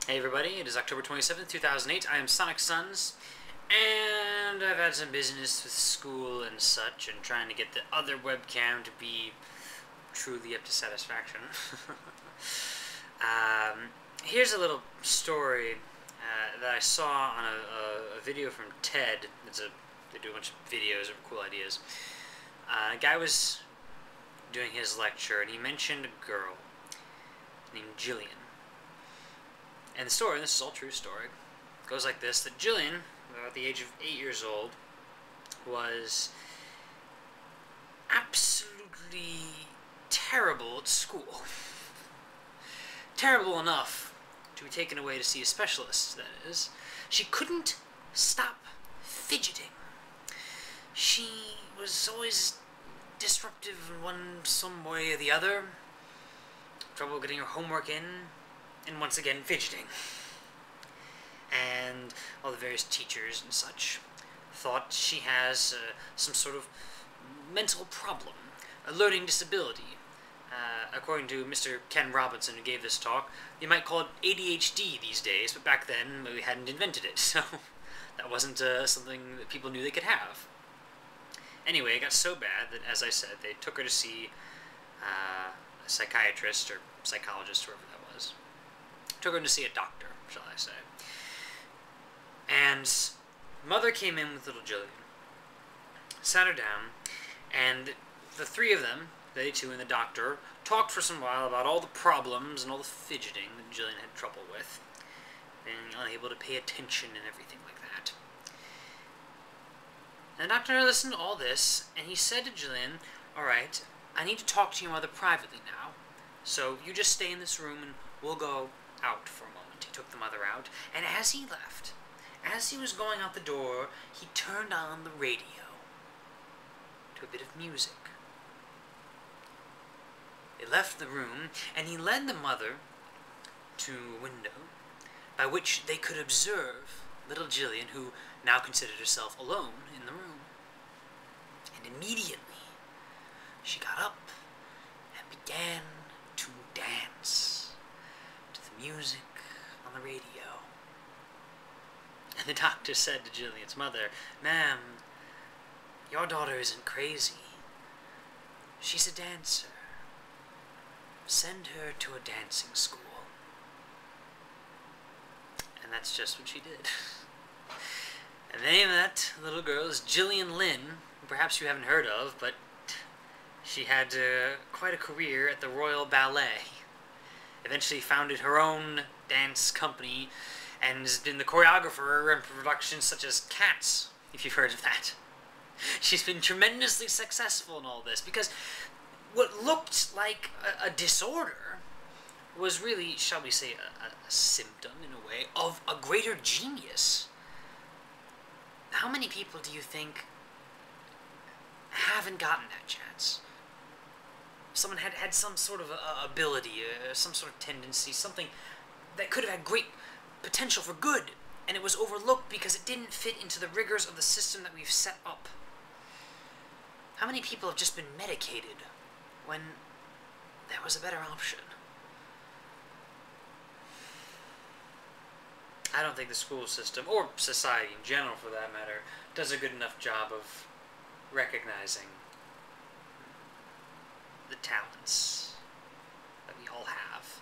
Hey everybody, it is October 27th, 2008. I am Sonic Suns, and I've had some business with school and such, and trying to get the other webcam to be truly up to satisfaction. Here's a little story that I saw on a video from TED. They do a bunch of videos of cool ideas. A guy was doing his lecture, and he mentioned a girl named Jillian. And the story, and this is all true story, goes like this: that Jillian, at the age of 8 years old, was absolutely terrible at school. Terrible enough to be taken away to see a specialist, that is. She couldn't stop fidgeting. She was always disruptive in some way or the other. Trouble getting her homework in. And once again, fidgeting. And all the various teachers and such thought she has some sort of mental problem, a learning disability. According to Mr. Ken Robinson, who gave this talk, you might call it ADHD these days, but back then we hadn't invented it, so that wasn't something that people knew they could have. Anyway, it got so bad that, as I said, they took her to see a psychiatrist or psychologist, whoever that was. Took her to see a doctor, shall I say. And mother came in with little Jillian, sat her down, and the three of them, they two and the doctor, talked for some while about all the problems and all the fidgeting that Jillian had trouble with, being unable to pay attention and everything like that. And the doctor listened to all this, and he said to Jillian, "Alright, I need to talk to your mother privately now, so you just stay in this room and we'll go out for a moment." He took the mother out, and as he left, as he was going out the door, he turned on the radio to a bit of music. They left the room, and he led the mother to a window by which they could observe little Jillian, who now considered herself alone in the room. And immediately she got up and began to dance to the music on the radio. And the doctor said to Jillian's mother, "Ma'am, your daughter isn't crazy. She's a dancer. Send her to a dancing school." And that's just what she did. And the name of that little girl is Jillian Lynn. Perhaps you haven't heard of, but she had quite a career at the Royal Ballet. Eventually founded her own dance company and has been the choreographer in productions such as Cats, if you've heard of that. She's been tremendously successful in all this because what looked like a disorder was really, shall we say, a symptom, in a way, of a greater genius. How many people do you think haven't gotten that chance? Someone had some sort of ability, some sort of tendency, something that could have had great potential for good, and it was overlooked because it didn't fit into the rigors of the system that we've set up. How many people have just been medicated when there was a better option? I don't think the school system, or society in general for that matter, does a good enough job of recognizing the talents that we all have,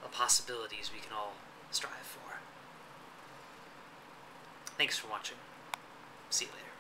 the possibilities we can all strive for. Thanks for watching. See you later.